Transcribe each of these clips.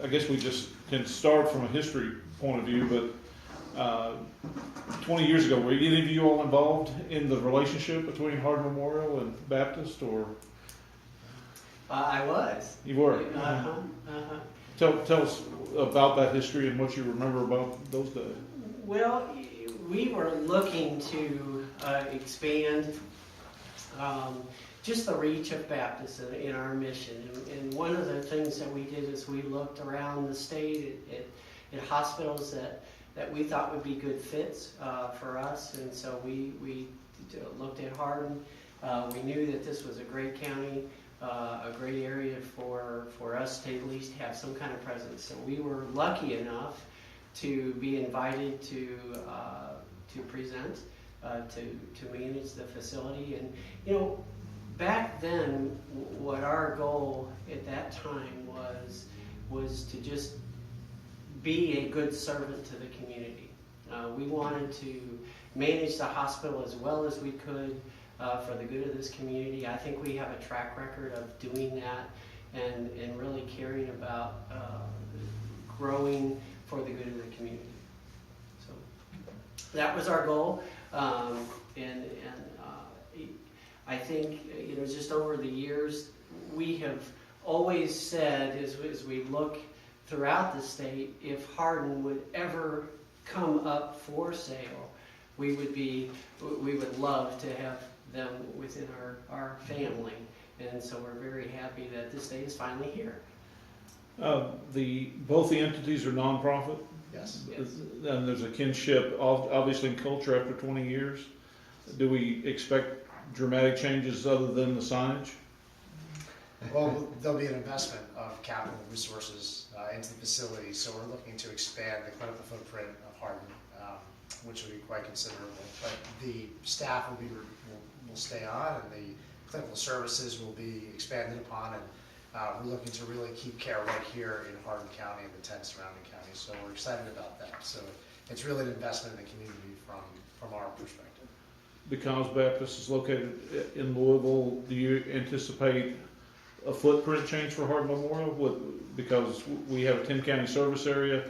I guess we just can start from a history point of view, but 20 years ago, were any of you all involved in the relationship between Hardin Memorial and Baptist, or? I was. You were? Tell us about that history and what you remember about those days. Well, we were looking to expand just the reach of Baptists in our mission. And one of the things that we did is we looked around the state at hospitals that we thought would be good fits for us. And so we looked at Hardin. We knew that this was a great county, a great area for us to at least have some kind of presence. So we were lucky enough to be invited to present, to manage the facility. And back then, what our goal at that time was to just be a good servant to the community. We wanted to manage the hospital as well as we could for the good of this community. I think we have a track record of doing that and really caring about growing for the good of the community. So that was our goal, and I think just over the years we have always said, as we look throughout the state, if Hardin would ever come up for sale, we would love to have them within our family, and so we're very happy that this day is finally here. Both the entities are nonprofit. Yes. And there's a kinship, obviously, in culture after 20 years. Do we expect dramatic changes other than the signage? Well, there'll be an investment of capital resources into the facility, so we're looking to expand the clinical footprint of Hardin, which will be quite considerable. But the staff will stay on, and the clinical services will be expanded upon, and we're looking to really keep care right here in Hardin County and the 10 surrounding counties. So we're excited about that. So it's really an investment in the community from our perspective. Because Baptist is located in Louisville, do you anticipate a footprint change for Hardin Memorial? Because we have a 10-county service area,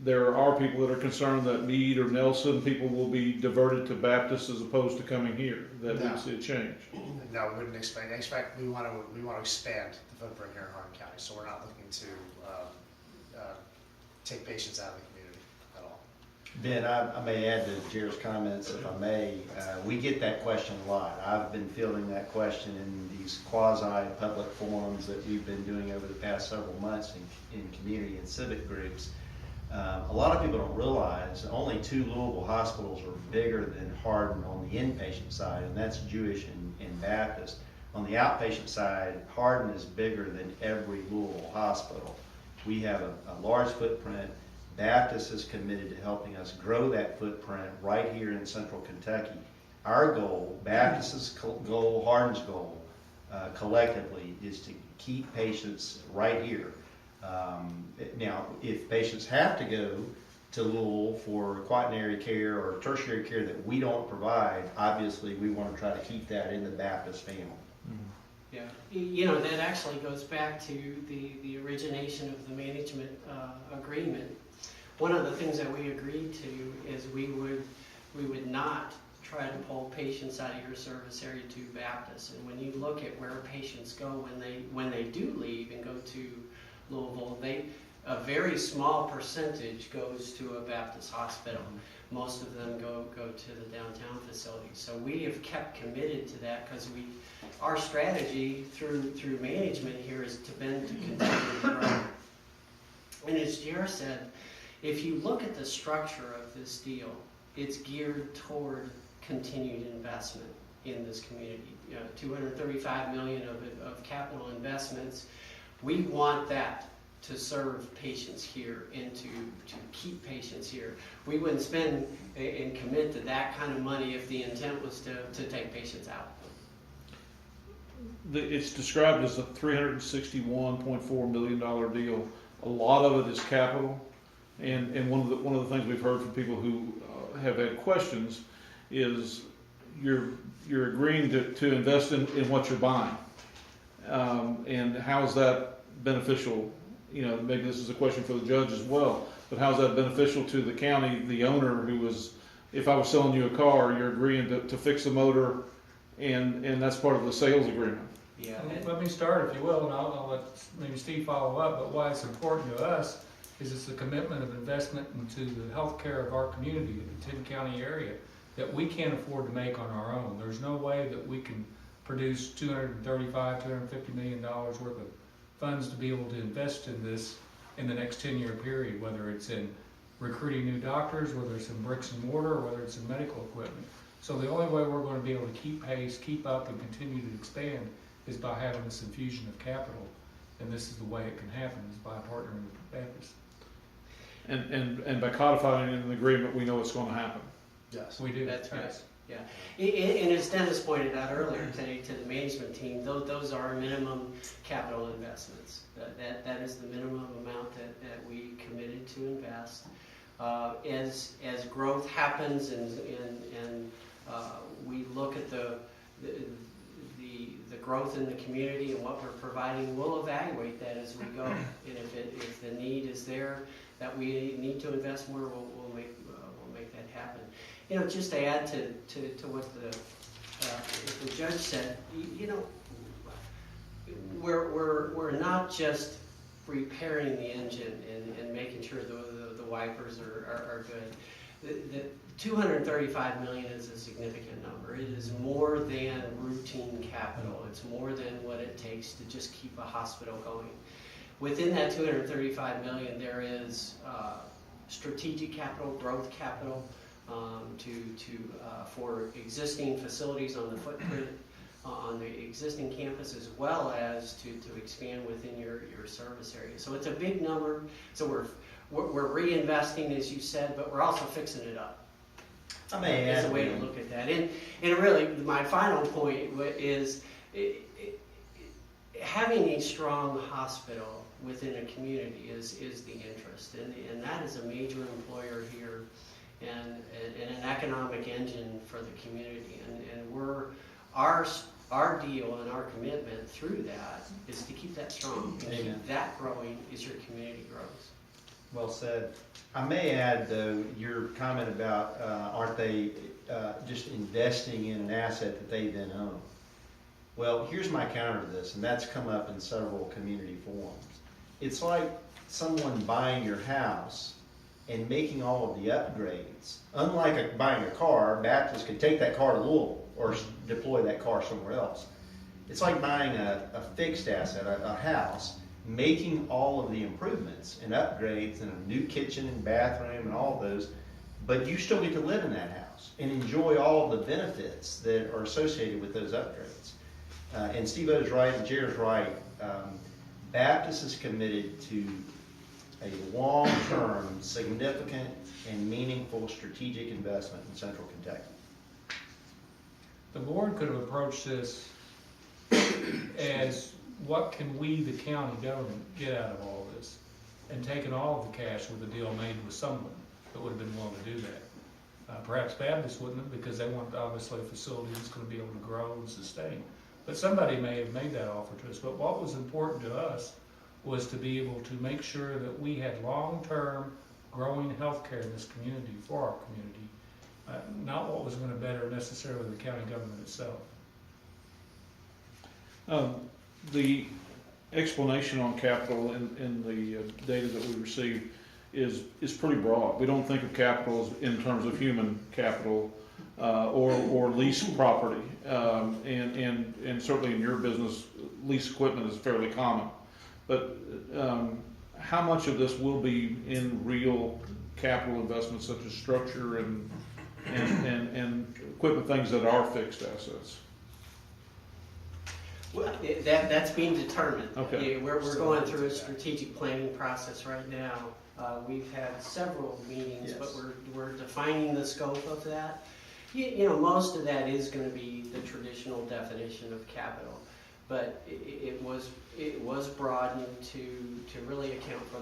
there are people that are concerned that Meade or Nelson people will be diverted to Baptist as opposed to coming here. That would see a change. No, we wouldn't expect. In fact, we want to expand the footprint here in Hardin County, so we're not looking to take patients out of the community at all. Ben, I may add to Jared's comments, if I may. We get that question a lot. I've been fielding that question in these quasi-public forums that we've been doing over the past several months in community and civic groups. A lot of people don't realize only 2 Louisville hospitals are bigger than Hardin on the inpatient side, and that's Jewish and Baptist. On the outpatient side, Hardin is bigger than every Louisville hospital. We have a large footprint. Baptist is committed to helping us grow that footprint right here in central Kentucky. Our goal, Baptist's goal, Hardin's goal, collectively, is to keep patients right here. Now, if patients have to go to Louisville for quaternary care or tertiary care that we don't provide, obviously we want to try to keep that in the Baptist family. Yeah, that actually goes back to the origination of the management agreement. One of the things that we agreed to is we would not try to pull patients out of your service area to Baptist. And when you look at where patients go when they do leave and go to Louisville, a very small percentage goes to a Baptist hospital. Most of them go to the downtown facility. So we have kept committed to that because our strategy through management here is to bend to continue to grow. And as Jared said, if you look at the structure of this deal, it's geared toward continued investment in this community. $235 million of capital investments. We want that to serve patients here and to keep patients here. We wouldn't spend and commit to that kind of money if the intent was to take patients out. It's described as a $361.4 million deal. A lot of it is capital, and one of the things we've heard from people who have had questions is you're agreeing to invest in what you're buying, and how is that beneficial maybe this is a question for the judge as well, but how's that beneficial to the county, the owner who was, if I was selling you a car, you're agreeing to fix the motor, and that's part of the sales agreement. Yeah. Let me start, if you will, and I'll let maybe Steve follow up, but why it's important to us is it's a commitment of investment into the healthcare of our community, the 10-county area, that we can't afford to make on our own. There's no way that we can produce $250 million worth of funds to be able to invest in this in the next 10-year period, whether it's in recruiting new doctors, whether it's in bricks and mortar, or whether it's in medical equipment. So the only way we're going to be able to keep pace, keep up, and continue to expand is by having this infusion of capital. And this is the way it can happen, is by partnering with Baptist. And by codifying in an agreement, we know it's going to happen. Yes. We do. That's right. Yes. Yeah, and as Dennis pointed out earlier today to the management team, those are minimum capital investments. That is the minimum amount that we committed to invest. As growth happens and we look at the growth in the community and what we're providing, we'll evaluate that as we go. And if the need is there that we need to invest more, we'll make that happen. Just to add to what the judge said, we're not just repairing the engine and making sure the wipers are good. The $235 million is a significant number. It is more than routine capital. It's more than what it takes to just keep a hospital going. Within that $235 million, there is strategic capital, growth capital, for existing facilities on the footprint on the existing campus, as well as to expand within your service area. So it's a big number. So we're reinvesting, as you said, but we're also fixing it up. I may As add, a way to look at that. And really, my final point is having a strong hospital within a community is the interest, and that is a major employer here. And an economic engine for the community, and our deal and our commitment through that is to keep that strong and keep that growing as your community grows. well said. I may add, though, your comment about aren't they just investing in an asset that they then own? Well, here's my counter to this, and that's come up in several community forums. It's like someone buying your house and making all of the upgrades. Unlike buying a car, Baptist can take that car to Louisville or deploy that car somewhere else. It's like buying a fixed asset, a house, making all of the improvements and upgrades and a new kitchen and bathroom and all of those, but you still get to live in that house and enjoy all of the benefits that are associated with those upgrades. And Steve O's right and Jared's right. Baptist is committed to a long-term, significant, and meaningful strategic investment in Central Kentucky. The board could have approached this as, what can we, the county government, get out of all this? And taken all of the cash with a deal made with someone that would have been willing to do that. Perhaps Baptist wouldn't have, because they want, obviously, a facility that's going to be able to grow and sustain. But somebody may have made that offer to us. But what was important to us was to be able to make sure that we had long-term growing healthcare in this community for our community, not what was going to better necessarily the county government itself. The explanation on capital in the data that we received is pretty broad. We don't think of capital as in terms of human capital or leased property, and certainly in your business, lease equipment is fairly common. But how much of this will be in real capital investments, such as structure and equipment, things that are fixed assets? Well, that's being determined. Okay. Yeah, we're going through a strategic planning process right now. We've had several meetings, but we're defining the scope of that. Most of that is going to be the traditional definition of capital, but it was broadened to really account for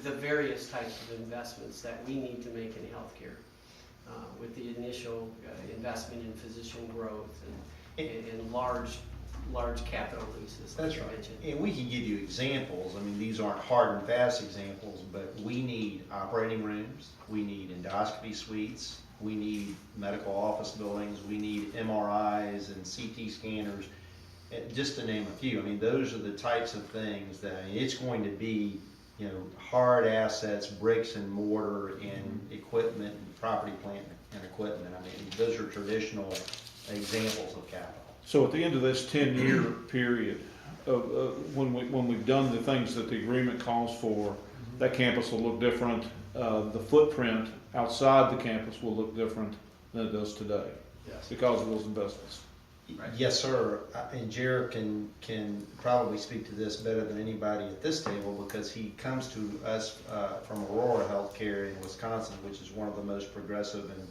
the various types of investments that we need to make in healthcare, with the initial investment in physician growth and large large capital leases. like That's you right. mentioned. And we can give you examples. I mean, these aren't hard and fast examples, but we need operating rooms, we need endoscopy suites, we need medical office buildings, we need MRIs and CT scanners, just to name a few. I mean, those are the types of things that, I mean, it's going to be, you know, hard assets, bricks and mortar and equipment and property, plant and equipment. I mean, those are traditional examples of capital. So at the end of this 10-year period, when we've done the things that the agreement calls for, that campus will look different. The footprint outside the campus will look different than it does today Yes. because of those investments. Right. Yes, sir. And Jared can probably speak to this better than anybody at this table because he comes to us from Aurora Healthcare in Wisconsin, which is one of the most progressive and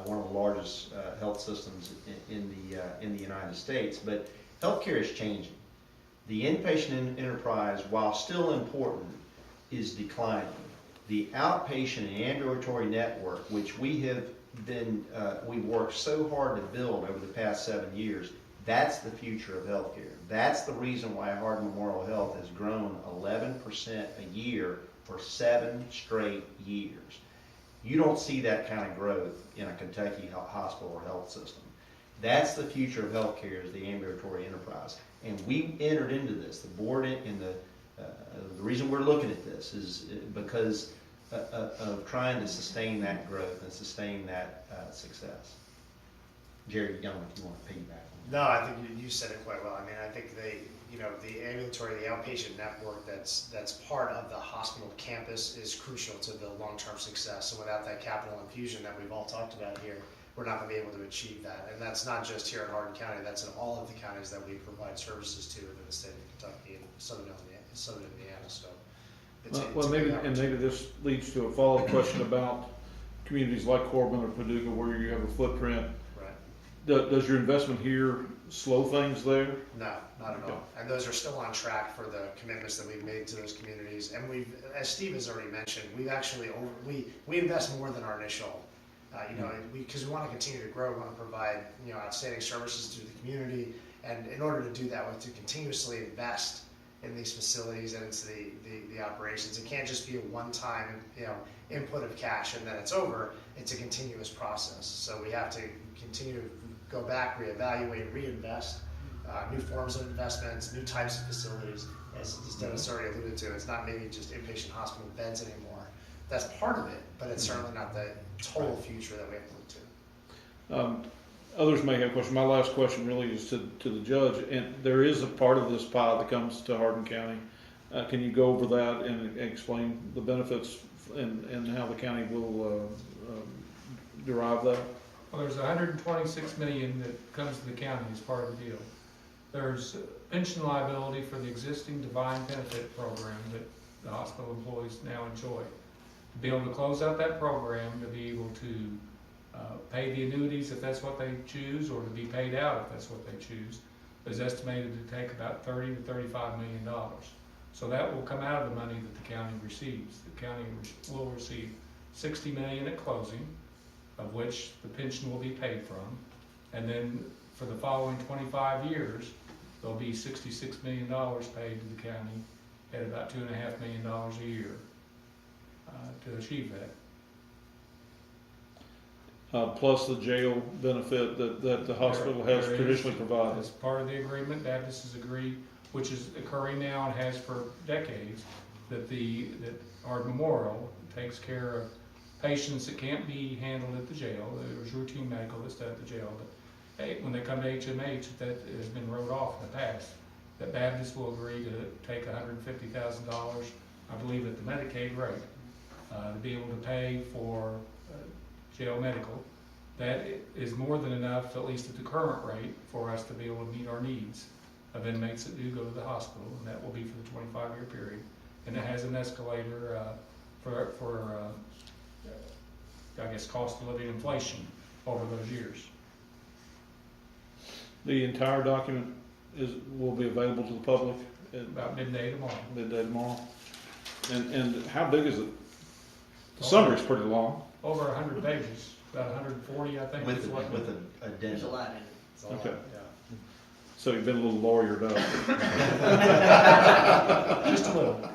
one of the largest health systems in the United States. But healthcare is changing. The inpatient enterprise, while still important, is declining. The outpatient and ambulatory network, which we have we worked so hard to build over the past 7 years, that's the future of healthcare. That's the reason why Hardin Memorial Health has grown 11% a year for 7 straight years. You don't see that kind of growth in a Kentucky hospital or health system. That's the future of healthcare, is the ambulatory enterprise. And we entered into this. The board and the reason we're looking at this is because of trying to sustain that growth and sustain that success. Jerry, I don't know if you want to piggyback on that. No, I think you said it quite well. I mean, I think the ambulatory, the outpatient network that's part of the hospital campus is crucial to the long-term success. And without that capital infusion that we've all talked about here, we're not going to be able to achieve that. And that's not just here in Hardin County, that's in all of the counties that we provide services to within the state of Kentucky and southern Indiana. So it's Well, a maybe, big and opportunity. maybe this leads to a follow-up question about communities like Corbin or Paducah where you have a footprint. Right. Does your investment here slow things there? No, not at all. And those are still on track for the commitments that we've made to those communities. And we've, as Steve has already mentioned, we've actually we invest more than our initial. Because we want to continue to grow, we want to provide outstanding services to the community, and in order to do that, we have to continuously invest in these facilities and into the operations. It can't just be a one-time input of cash and then it's over. It's a continuous process. So we have to continue to go back, reevaluate, reinvest, new forms of investments, new types of facilities. As Dennis already alluded to, it's not maybe just inpatient hospital beds anymore. That's part of it, but it's certainly not the total future that we have to look to. Others may have questions. My last question really is to the judge, and there is a part of this pie that comes to Hardin County. Can you go over that and explain the benefits and how the county will derive that? Well, there's $126 million that comes to the county as part of the deal. There's pension liability for the existing defined benefit program that the hospital employees now enjoy. To be able to close out that program, to be able to pay the annuities if that's what they choose, or to be paid out if that's what they choose, is estimated to take about $30 to $35 million. So that will come out of the money that the county receives. The county will receive $60 million at closing, of which the pension will be paid from, and then for the following 25 years, there'll be $66 million paid to the county at about $2.5 million a year to achieve that. Plus the jail benefit that the hospital has There is, traditionally provided. as part of the agreement, Baptist has agreed, which is occurring now and has for decades, that Hardin Memorial takes care of patients that can't be handled at the jail. There's routine medical that's done at the jail, but hey, when they come to HMH, that has been wrote off in the past. That Baptist will agree to take $150,000, I believe at the Medicaid rate, to be able to pay for jail medical. That is more than enough, at least at the current rate, for us to be able to meet our needs of inmates that do go to the hospital, and that will be for the 25-year period. And it has an escalator for I guess, cost of living inflation over those years. The entire document will be available to the public at About midday tomorrow. midday tomorrow. And how big is it? The summary's pretty long. Over 100 pages, about 140, I think. is what- With an There's a addendum. lot in it. It's a lot, Okay. yeah. So you've been a little lawyered up. Just a little.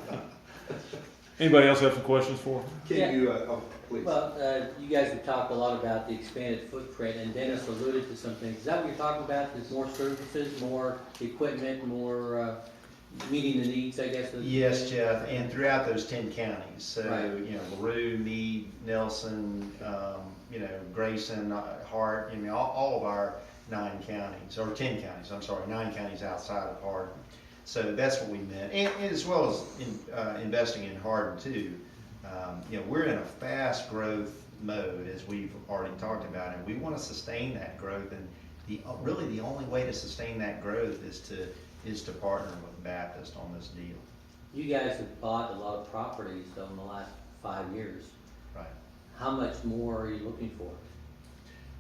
Anybody else have some questions for her? Yeah. Please. Well, you guys have talked a lot about the expanded footprint, and Dennis alluded to some things. Is that what you're talking about? Is more services, more equipment, more meeting the needs, I guess? of- Yes, Jeff, and throughout those 10 counties. So, Right. you know, LaRue, Meade, Nelson, you know, Grayson, Hart, I mean, all of our 9 counties, or 10 counties, I'm sorry, 9 counties outside of Hardin. So that's what we meant, and as well as investing in Hardin too. You know, we're in a fast growth mode, as we've already talked about, and we want to sustain that growth. And really the only way to sustain that growth is to partner with Baptist on this deal. You guys have bought a lot of properties though in the last 5 years. Right. How much more are you looking for?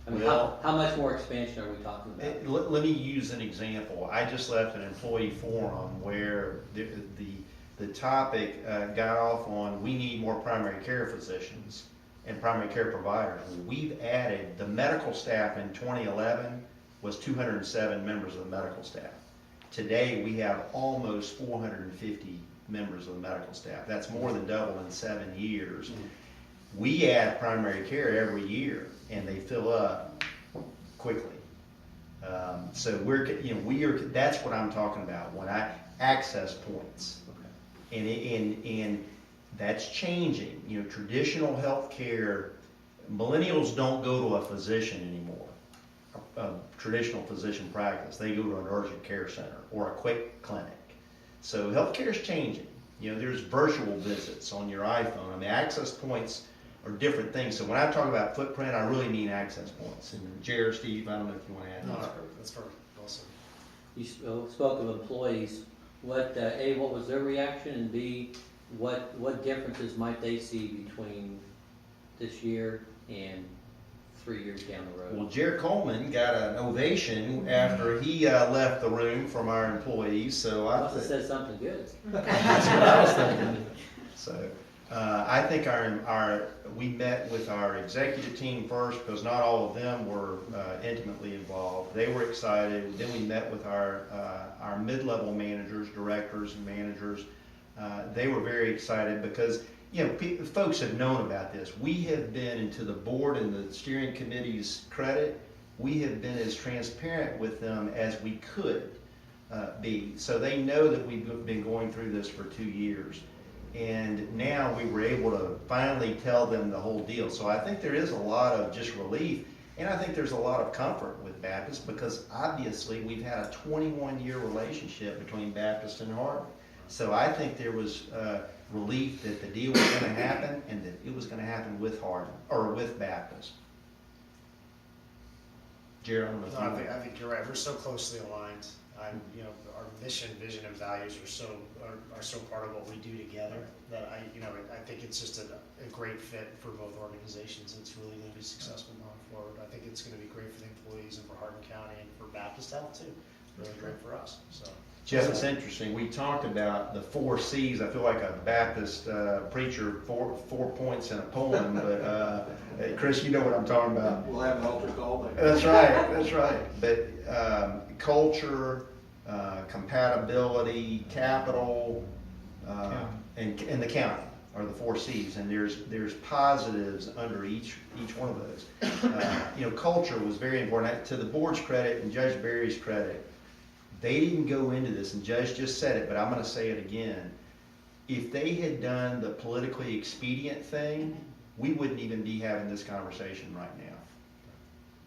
I mean, Well- how much more expansion are we talking about? Let me use an example. I just left an employee forum where the topic got off on, we need more primary care physicians and primary care providers. We've added, the medical staff in 2011 was 207 members of the medical staff. Today, we have almost 450 members of the medical staff. That's more than double in 7 years. We add primary care every year, and they fill up quickly. So that's what I'm talking about when access points. And that's changing. You know, traditional healthcare, millennials don't go to a physician anymore, a traditional physician practice. They go to an urgent care center or a quick clinic. So healthcare is changing. You know, there's virtual visits on your iPhone. I mean, access points are different things. So when I talk about footprint, I really mean access points. And Jared, Steve, I don't know if you want to add. No, that's perfect. Awesome. You spoke of employees. What, A, what was their reaction, and B, what differences might they see between this year and 3 years down the road? Well, Jared Coleman got an ovation after he left the room from our employees, so I Must have said something good. that's what I was thinking. So I think we met with our executive team first, because not all of them were intimately involved. They were excited. Then we met with our mid-level managers, directors, and managers. They were very excited because, you know, folks have known about this. We have been, and to the board and the steering committee's credit, we have been as transparent with them as we could be. So they know that we've been going through this for 2 years. And now we were able to finally tell them the whole deal. So I think there is a lot of just relief, and I think there's a lot of comfort with Baptist, because obviously we've had a 21-year relationship between Baptist and Hardin. So I think there was relief that the deal was going to happen, and that it was going to happen with Hardin, or with Baptist. Jared, I don't know if No, you I think you're right. We're so closely aligned. You know, our mission, vision, and values are so part of what we do together that I think it's just a great fit for both organizations. It's really going to be successful going forward. I think it's going to be great for the employees and for Hardin County and for Baptist Health too. Really great for us. So. Jeff, it's interesting. We talked about the 4 C's. I feel like a Baptist preacher, four points in a poem, but Chris, you know what I'm talking about. We'll have an altar call there. That's right, that's right. But culture, compatibility, capital, and the county are the 4 C's, and there's positives under each one of those. You know, culture was very important. To the board's credit and Judge Barry's credit, they didn't go into this, and Judge just said it, but I'm going to say it again. If they had done the politically expedient thing, we wouldn't even be having this conversation right now.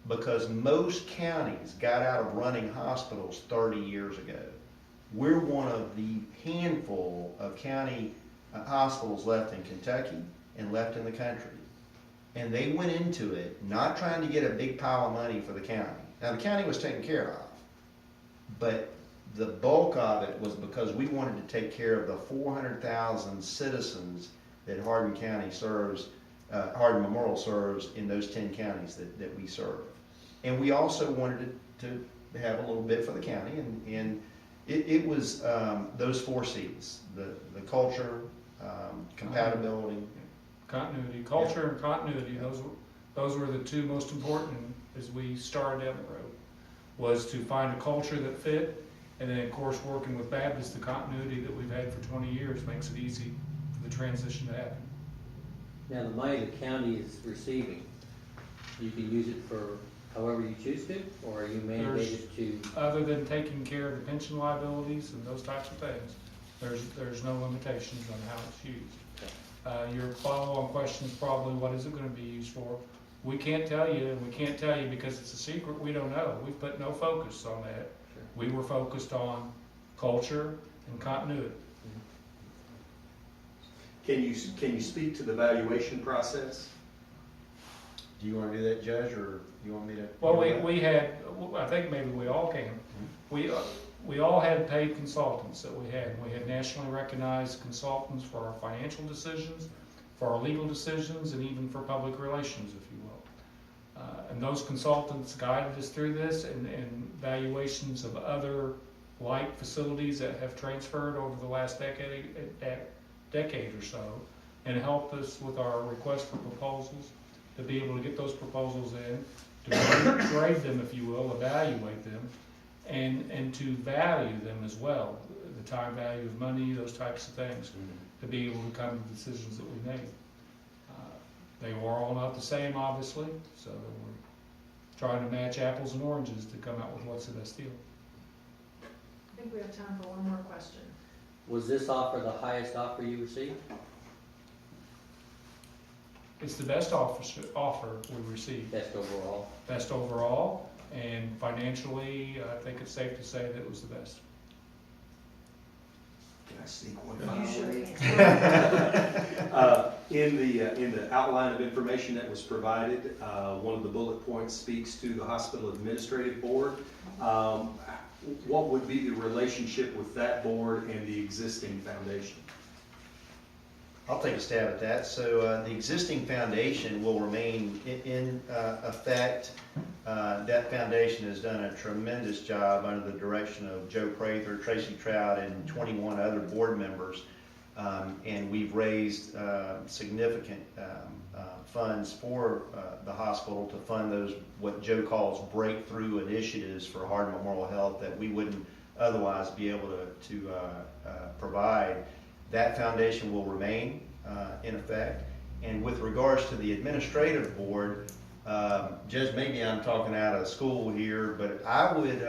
Because most counties got out of running hospitals 30 years ago. We're one of the handful of county hospitals left in Kentucky and left in the country. And they went into it not trying to get a big pile of money for the county. Now, the county was taken care of. But the bulk of it was because we wanted to take care of the 400,000 citizens that Hardin County serves, Hardin Memorial serves in those 10 counties that we serve. And we also wanted to have a little bit for the county, and it was those 4 C's, the culture, compatibility. Continuity, culture and continuity, those were the 2 most important as we started down the road. was to find a culture that fit, and then, of course, working with Baptist, the continuity that we've had for 20 years makes it easy for the transition to happen. Now, the money the county is receiving, you can use it for however you choose to, or are you mandated to? Other than taking care of the pension liabilities and those types of things, there's no limitations on how it's used. Your follow-on question is probably, what is it gonna be used for? We can't tell you, and we can't tell you because it's a secret, we don't know. We've put no focus on that. Sure. We were focused on culture and continuity. Can you speak to the valuation process? Do you want to do that, Judge, or you want me to? Well, we had, I think maybe we all can. We all had paid consultants that we had. We had nationally recognized consultants for our financial decisions, for our legal decisions, and even for public relations, if you will. And those consultants guided us through this, and valuations of other like facilities that have transferred over the last decade or so, and helped us with our request for proposals, to be able to get those proposals in, to grade them, if you will, evaluate them, and to value them as well, the time value of money, those types of things, to be able to come to the decisions that we made. They were all not the same, obviously, so we're trying to match apples and oranges to come out with what's the best deal. I think we have time for one more question. Was this offer the highest offer you received? It's the best offer we received. Best overall? Best overall, and financially, I think it's safe to say that it was the best. Can I sneak one You final sure in? can. In the outline of information that was provided, one of the bullet points speaks to the hospital administrative board. What would be the relationship with that board and the existing foundation? I'll take a stab at that. So the existing foundation will remain in effect. That foundation has done a tremendous job under the direction of Joe Prather, Tracy Trout, and 21 other board members. And we've raised significant funds for the hospital to fund those, what Joe calls breakthrough initiatives for Hardin Memorial Health that we wouldn't otherwise be able to provide. That foundation will remain in effect. And with regards to the administrative board, Judge, maybe I'm talking out of school here, but I would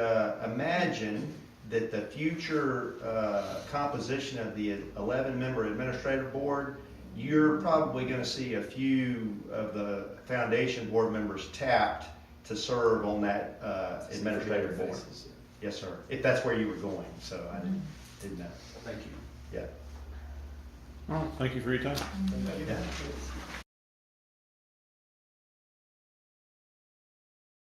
imagine that the future composition of the 11-member administrative board, you're probably going to see a few of the foundation board members tapped to serve on that administrative board. Yes, sir. If that's where you were going, so I didn't know. Thank you. Yeah. All right, thank you for your time. Yeah.